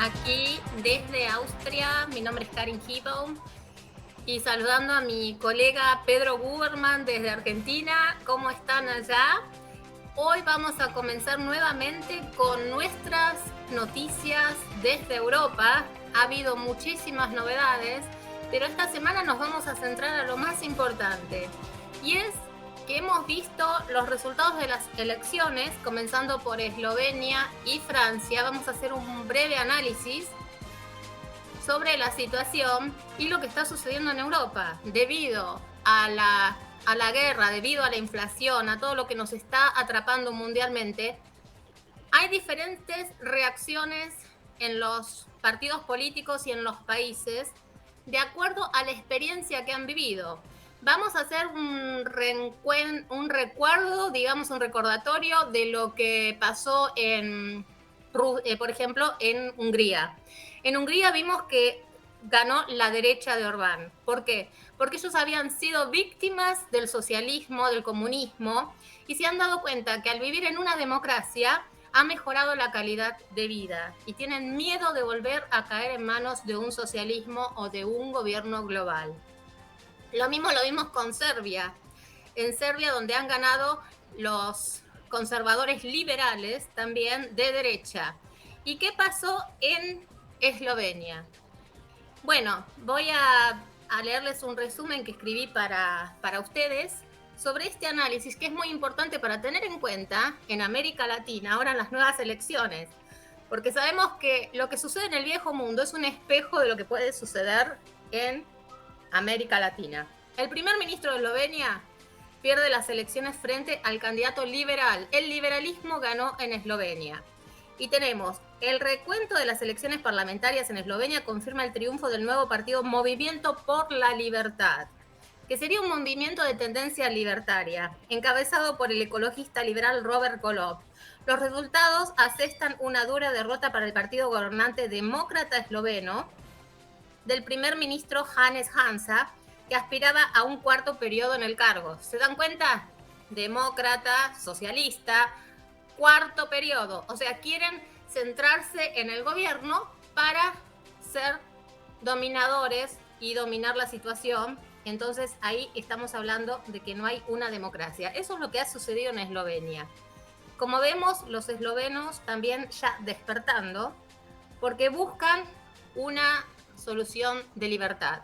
aquí desde Austria. Mi nombre es Karin Hibel y saludando a mi colega Pedro Guberman desde Argentina. ¿Cómo están allá? Hoy vamos a comenzar nuevamente con nuestras noticias desde Europa. Ha habido muchísimas novedades, pero esta semana nos vamos a centrar a lo más importante, y es que hemos visto los resultados de las elecciones, comenzando por Eslovenia y Francia. Vamos a hacer un breve análisis sobre la situación y lo que está sucediendo en Europa debido a la guerra, debido a la inflación, a todo lo que nos está atrapando mundialmente. Hay diferentes reacciones en los partidos políticos y en los países de acuerdo a la experiencia que han vivido. Vamos a hacer un recuerdo, digamos un recordatorio de lo que pasó por ejemplo, en Hungría. En Hungría vimos que ganó la derecha de Orbán. ¿Por qué? Porque ellos habían sido víctimas del socialismo, del comunismo, y se han dado cuenta que al vivir en una democracia ha mejorado la calidad de vida y tienen miedo de volver a caer en manos de un socialismo o de un gobierno global. Lo mismo lo vimos con Serbia. En Serbia, donde han ganado los conservadores liberales, también de derecha. ¿Y qué pasó en Eslovenia? Bueno, voy a leerles un resumen que escribí para ustedes sobre este análisis, que es muy importante para tener en cuenta en América Latina, ahora en las nuevas elecciones, porque sabemos que lo que sucede en el viejo mundo es un espejo de lo que puede suceder en América Latina. El primer ministro de Eslovenia pierde las elecciones frente al candidato liberal. El liberalismo ganó en Eslovenia. Y tenemos el recuento de las elecciones parlamentarias en Eslovenia confirma el triunfo del nuevo partido Movimiento por la Libertad, que sería un movimiento de tendencia libertaria, encabezado por el ecologista liberal Robert Golob. Los resultados asestan una dura derrota para el partido gobernante demócrata esloveno del primer ministro Janez Janša, que aspiraba a un cuarto periodo en el cargo. ¿Se dan cuenta? Demócrata, socialista, cuarto periodo. O sea, quieren centrarse en el gobierno para ser dominadores y dominar la situación. Entonces ahí estamos hablando de que no hay una democracia. Eso es lo que ha sucedido en Eslovenia. Como vemos, los eslovenos también ya despertando, porque buscan una solución de libertad.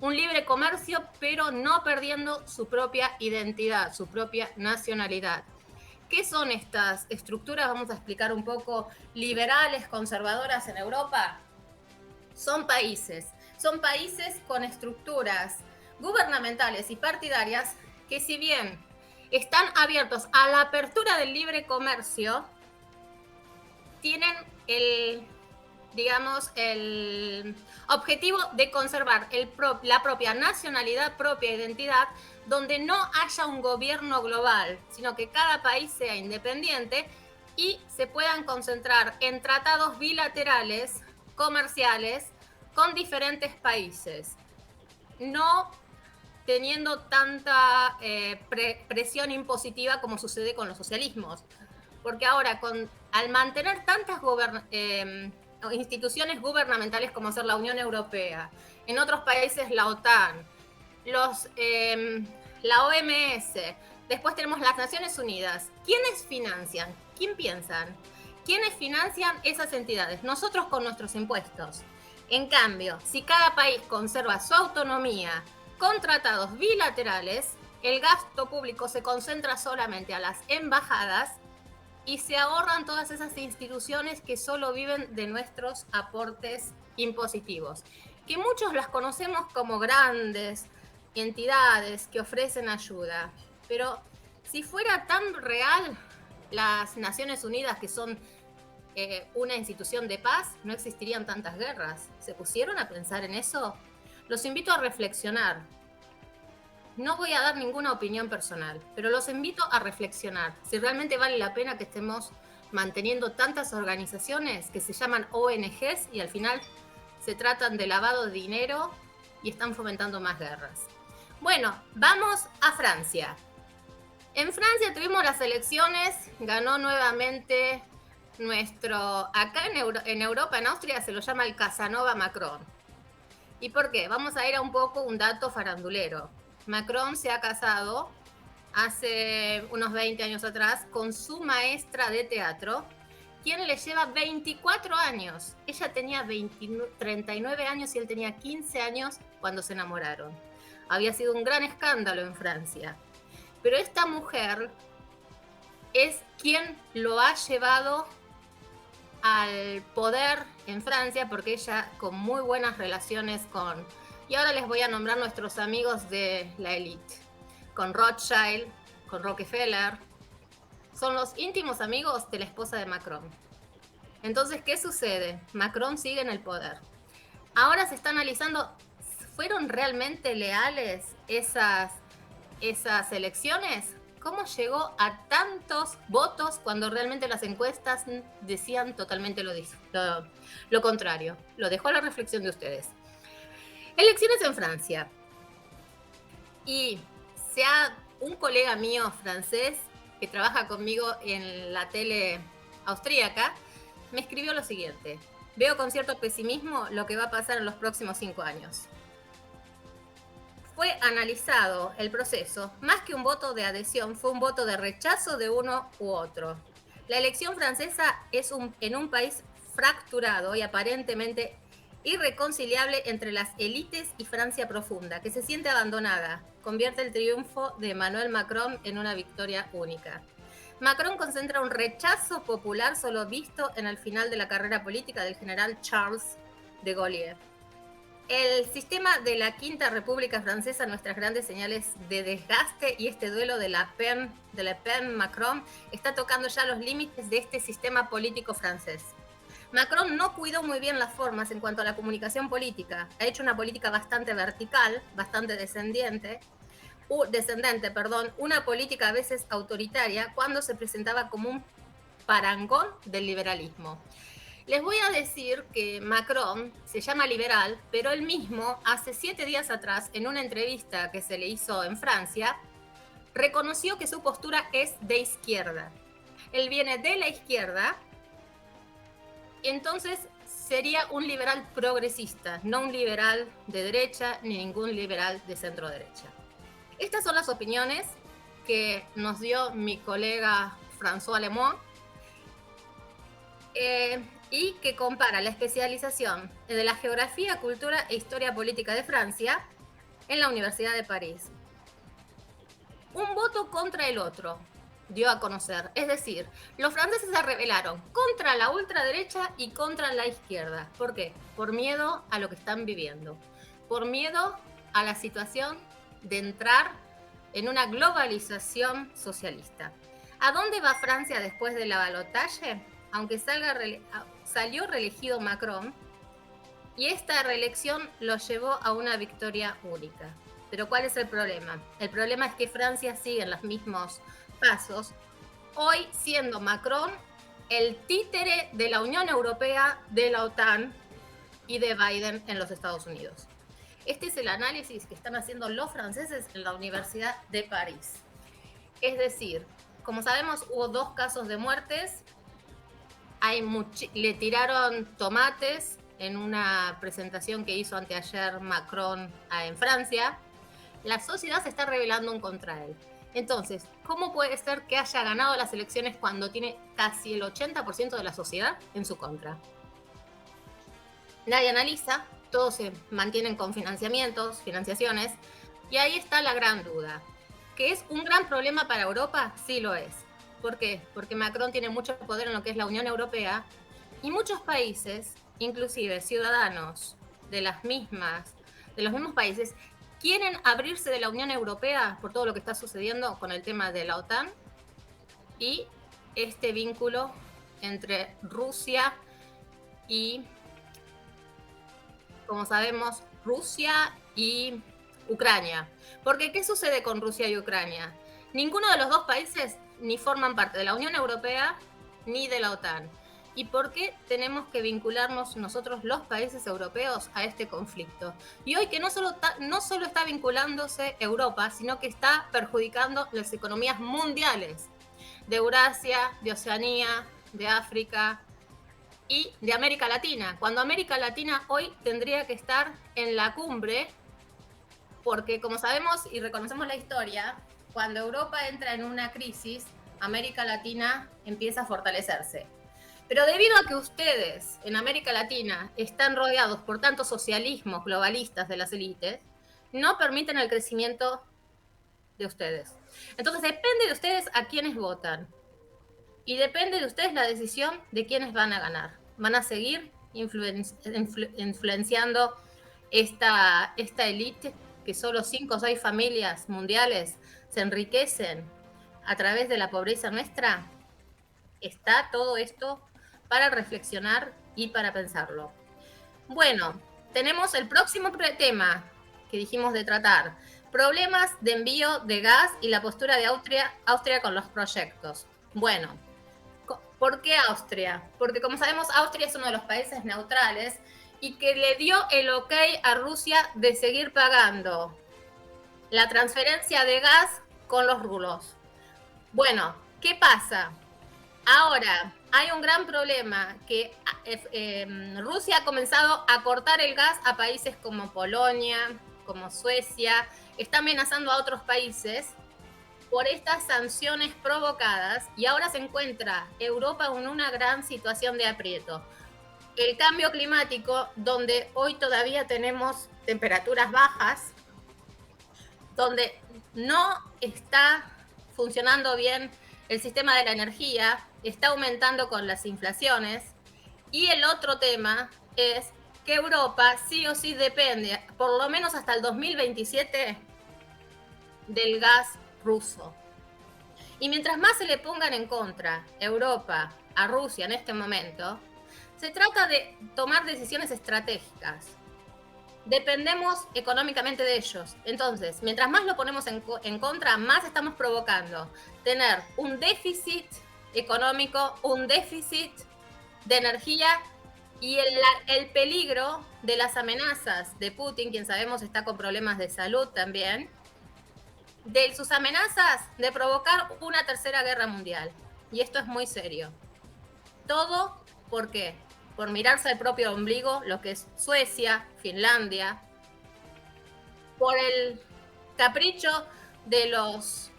Un libre comercio, pero no perdiendo su propia identidad, su propia nacionalidad. ¿Qué son estas estructuras? Vamos a explicar un poco. Liberales, conservadoras en Europa. Son países con estructuras gubernamentales y partidarias que, si bien están abiertos a la apertura del libre comercio, tienen el objetivo de conservar la propia nacionalidad, propia identidad, donde no haya un gobierno global, sino que cada país sea independiente y se puedan concentrar en tratados bilaterales, comerciales, con diferentes países, no teniendo tanta presión impositiva como sucede con los socialismos. Porque ahora, al mantener tantas instituciones gubernamentales como ser la Unión Europea, en otros países la OTAN, la OMS, después tenemos las Naciones Unidas. ¿Quiénes financian? ¿Quién piensan? ¿Quiénes financian esas entidades? Nosotros con nuestros impuestos. En cambio, si cada país conserva su autonomía con tratados bilaterales, el gasto público se concentra solamente a las embajadas y se ahorran todas esas instituciones que solo viven de nuestros aportes impositivos, que muchos las conocemos como grandes entidades que ofrecen ayuda. Pero si fuera tan real las Naciones Unidas, que son una institución de paz, no existirían tantas guerras. ¿Se pusieron a pensar en eso? Los invito a reflexionar. No voy a dar ninguna opinión personal, pero los invito a reflexionar si realmente vale la pena que estemos manteniendo tantas organizaciones que se llaman ONGs y al final se tratan de lavado de dinero y están fomentando más guerras. Bueno, vamos a Francia. En Francia tuvimos las elecciones, ganó nuevamente acá en Europa, en Austria, se lo llama el Casanova Macron. ¿Y por qué? Vamos a ir a un dato farandulero. Macron se ha casado hace unos 20 años atrás con su maestra de teatro, quien le lleva 24 años. Ella tenía 39 años y él tenía 15 años cuando se enamoraron. Había sido un gran escándalo en Francia. Pero esta mujer es quien lo ha llevado al poder en Francia, porque ella con muy buenas relaciones con... Y ahora les voy a nombrar nuestros amigos de la élite. Con Rothschild, con Rockefeller. Son los íntimos amigos de la esposa de Macron. Entonces, ¿qué sucede? Macron sigue en el poder. Ahora se está analizando, ¿fueron realmente leales esas elecciones? ¿Cómo llegó a tantos votos cuando realmente las encuestas decían totalmente lo contrario? Lo dejo a la reflexión de ustedes. Elecciones en Francia. Y un colega mío francés que trabaja conmigo en la tele austríaca me escribió lo siguiente: veo con cierto pesimismo lo que va a pasar en los próximos 5 años. Fue analizado el proceso, más que un voto de adhesión, fue un voto de rechazo de uno u otro. La elección francesa es en un país fracturado y aparentemente irreconciliable entre las élites y Francia profunda, que se siente abandonada, convierte el triunfo de Emmanuel Macron en una victoria única. Macron concentra un rechazo popular solo visto en el final de la carrera política del general Charles de Gaulle. El sistema de la Quinta República Francesa, nuestras grandes señales de desgaste, y este duelo de Le Pen-Macron está tocando ya los límites de este sistema político francés. Macron no cuidó muy bien las formas en cuanto a la comunicación política. Ha hecho una política bastante vertical, bastante descendente, una política a veces autoritaria cuando se presentaba como un parangón del liberalismo. Les voy a decir que Macron se llama liberal, pero él mismo, hace 7 días atrás, en una entrevista que se le hizo en Francia, reconoció que su postura es de izquierda. Él viene de la izquierda, entonces sería un liberal progresista, no un liberal de derecha ni ningún liberal de centro derecha. Estas son las opiniones que nos dio mi colega François Lemoine, y que compara la especialización de la geografía, cultura e historia política de Francia en la Universidad de París. Un voto contra el otro dio a conocer, es decir, los franceses se rebelaron contra la ultraderecha y contra la izquierda. ¿Por qué? Por miedo a lo que están viviendo, por miedo a la situación de entrar en una globalización socialista. ¿A dónde va Francia después de la balotaje? Aunque salió reelegido Macron, y esta reelección lo llevó a una victoria única. Pero ¿cuál es el problema? El problema es que Francia sigue en los mismos pasos, hoy siendo Macron el títere de la Unión Europea, de la OTAN y de Biden en los Estados Unidos. Este es el análisis que están haciendo los franceses en la Universidad de París. Es decir, como sabemos, hubo 2 casos de muertes. Le tiraron tomates en una presentación que hizo anteayer Macron en Francia. La sociedad se está rebelando en contra él. Entonces, ¿cómo puede ser que haya ganado las elecciones cuando tiene casi el 80% de la sociedad en su contra? Nadie analiza, todos se mantienen con financiaciones, y ahí está la gran duda. ¿Que es un gran problema para Europa? Sí lo es. ¿Por qué? Porque Macron tiene mucho poder en lo que es la Unión Europea, y muchos países, inclusive ciudadanos de los mismos países, quieren abrirse de la Unión Europea por todo lo que está sucediendo con el tema de la OTAN y este vínculo entre Rusia y, como sabemos, Rusia y Ucrania. Porque ¿qué sucede con Rusia y Ucrania? Ninguno de los 2 países ni forman parte de la Unión Europea ni de la OTAN. ¿Y por qué tenemos que vincularnos nosotros, los países europeos, a este conflicto? Y hoy que no solo está vinculándose Europa, sino que está perjudicando las economías mundiales de Eurasia, de Oceanía, de África y de América Latina, cuando América Latina hoy tendría que estar en la cumbre, porque como sabemos y reconocemos la historia, cuando Europa entra en una crisis, América Latina empieza a fortalecerse. Pero debido a que ustedes en América Latina están rodeados por tantos socialismos globalistas de las élites, no permiten el crecimiento de ustedes. Entonces depende de ustedes a quiénes votan y depende de ustedes la decisión de quiénes van a ganar. Van a seguir influenciando esta élite que solo 5 o 6 familias mundiales se enriquecen a través de la pobreza nuestra. Está todo esto para reflexionar y para pensarlo. Bueno, tenemos el próximo tema que dijimos de tratar. Problemas de envío de gas y la postura de Austria con los proyectos. Bueno, ¿por qué Austria? Porque como sabemos, Austria es uno de los países neutrales y que le dio el ok a Rusia de seguir pagando la transferencia de gas con los rublos. Bueno, ¿qué pasa? Ahora, hay un gran problema, que Rusia ha comenzado a cortar el gas a países como Polonia, como Suecia, está amenazando a otros países por estas sanciones provocadas y ahora se encuentra Europa en una gran situación de aprieto. El cambio climático, donde hoy todavía tenemos temperaturas bajas, donde no está funcionando bien el sistema de la energía, está aumentando con las inflaciones. Y el otro tema es que Europa sí o sí depende, por lo menos hasta el 2027, del gas ruso. Y mientras más se le pongan en contra Europa a Rusia en este momento, se trata de tomar decisiones estratégicas. Dependemos económicamente de ellos. Entonces, mientras más lo ponemos en contra, más estamos provocando tener un déficit económico, un déficit de energía y el peligro de las amenazas de Putin, quien sabemos está con problemas de salud también, de sus amenazas de provocar una tercera guerra mundial. Y esto es muy serio. Todo, ¿por qué? Por mirarse al propio ombligo, lo que es Suecia, Finlandia, por el capricho de los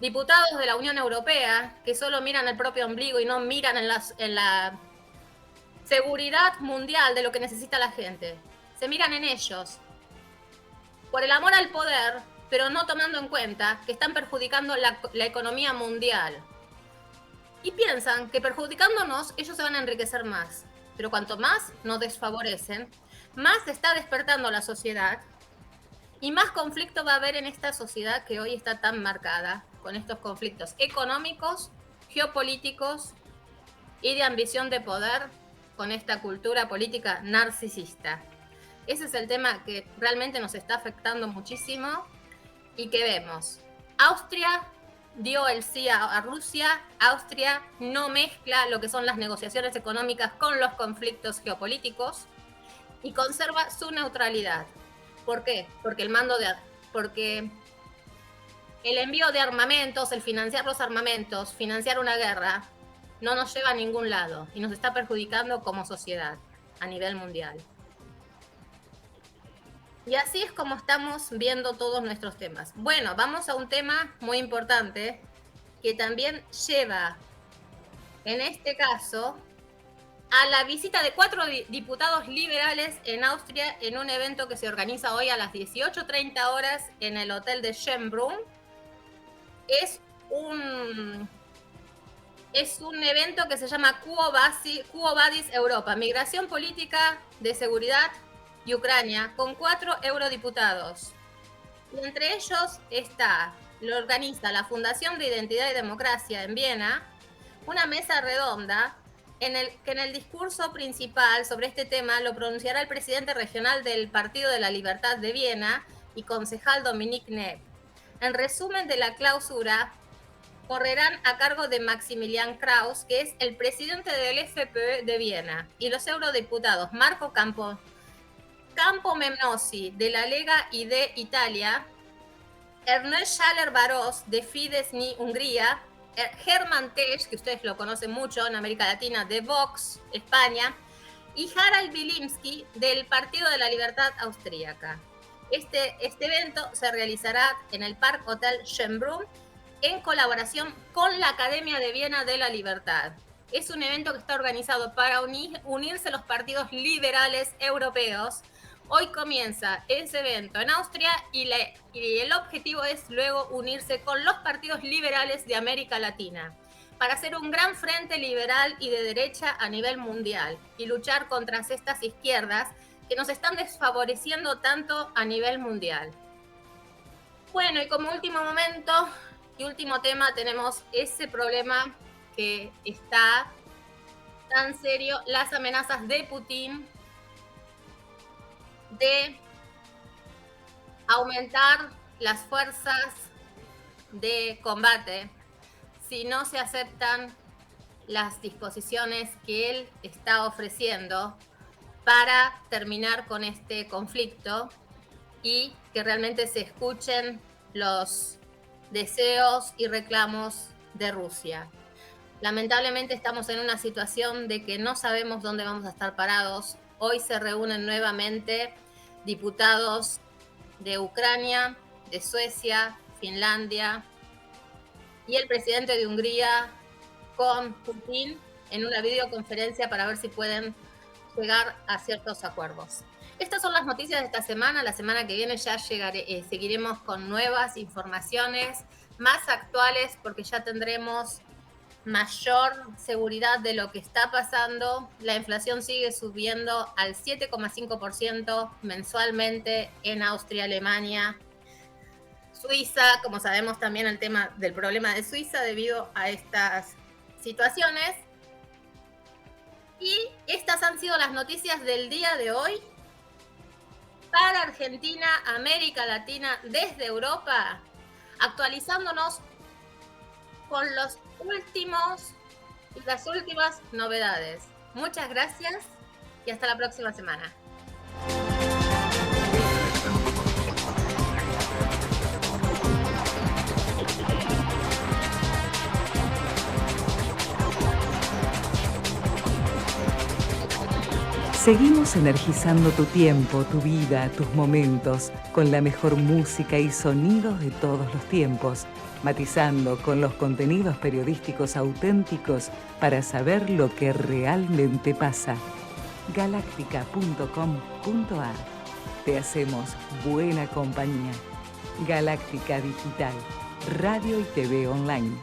diputados de la Unión Europea, que solo miran el propio ombligo y no miran en la seguridad mundial de lo que necesita la gente. Se miran en ellos, por el amor al poder, pero no tomando en cuenta que están perjudicando la economía mundial. Y piensan que perjudicándonos ellos se van a enriquecer más. Pero cuanto más nos desfavorecen, más se está despertando la sociedad y más conflicto va a haber en esta sociedad que hoy está tan marcada con estos conflictos económicos, geopolíticos y de ambición de poder con esta cultura política narcisista. Ese es el tema que realmente nos está afectando muchísimo y que vemos. Austria dio el sí a Rusia. Austria no mezcla lo que son las negociaciones económicas con los conflictos geopolíticos y conserva su neutralidad. ¿Por qué? Porque el envío de armamentos, el financiar los armamentos, financiar una guerra, no nos lleva a ningún lado y nos está perjudicando como sociedad a nivel mundial. Y así es como estamos viendo todos nuestros temas. Bueno, vamos a un tema muy importante que también lleva, en este caso, a la visita de 4 diputados liberales en Austria en un evento que se organiza hoy a las 18:30 horas en el hotel de Schönbrunn. Es un evento que se llama Quo Vadis Europa, Migración Política de Seguridad y Ucrania, con 4 eurodiputados. Y entre ellos lo organiza la Fundación de Identidad y Democracia en Viena, una mesa redonda que en el discurso principal sobre este tema lo pronunciará el presidente regional del Partido de la Libertad de Viena y concejal Dominique Nepp. En resumen de la clausura, correrán a cargo de Maximilian Krauss, que es el presidente del FPÖ de Viena, y los eurodiputados Marco Campomenosi de la Lega y de Italia, Ernest Schaller-Barros de Fidesz Hungría, Herman Tersch, que ustedes lo conocen mucho en América Latina, de Vox, España, y Harald Wilimski, del Partido de la Libertad Austríaca. Este evento se realizará en el Park Hotel Schönbrunn en colaboración con la Academia de Viena de la Libertad. Es un evento que está organizado para unirse los partidos liberales europeos. Hoy comienza ese evento en Austria y el objetivo es luego unirse con los partidos liberales de América Latina para hacer un gran frente liberal y de derecha a nivel mundial y luchar contra estas izquierdas que nos están desfavoreciendo tanto a nivel mundial. Bueno, y como último momento y último tema tenemos ese problema que está tan serio, las amenazas de Putin de aumentar las fuerzas de combate si no se aceptan las disposiciones que él está ofreciendo para terminar con este conflicto y que realmente se escuchen los deseos y reclamos de Rusia. Lamentablemente estamos en una situación de que no sabemos dónde vamos a estar parados. Hoy se reúnen nuevamente diputados de Ucrania, de Suecia, Finlandia y el presidente de Hungría con Putin en una videoconferencia para ver si pueden llegar a ciertos acuerdos. Estas son las noticias de esta semana. La semana que viene ya seguiremos con nuevas informaciones más actuales porque ya tendremos mayor seguridad de lo que está pasando. La inflación sigue subiendo al 7,5% mensualmente en Austria, Alemania, Suiza. Como sabemos también el tema del problema de Suiza debido a estas situaciones. Y estas han sido las noticias del día de hoy. Para Argentina, América Latina, desde Europa, actualizándonos con las últimas novedades. Muchas gracias y hasta la próxima semana. Seguimos energizando tu tiempo, tu vida, tus momentos, con la mejor música y sonidos de todos los tiempos, matizando con los contenidos periodísticos auténticos para saber lo que realmente pasa. Galáctica.com.ar. Te hacemos buena compañía. Galáctica Digital, radio y TV online.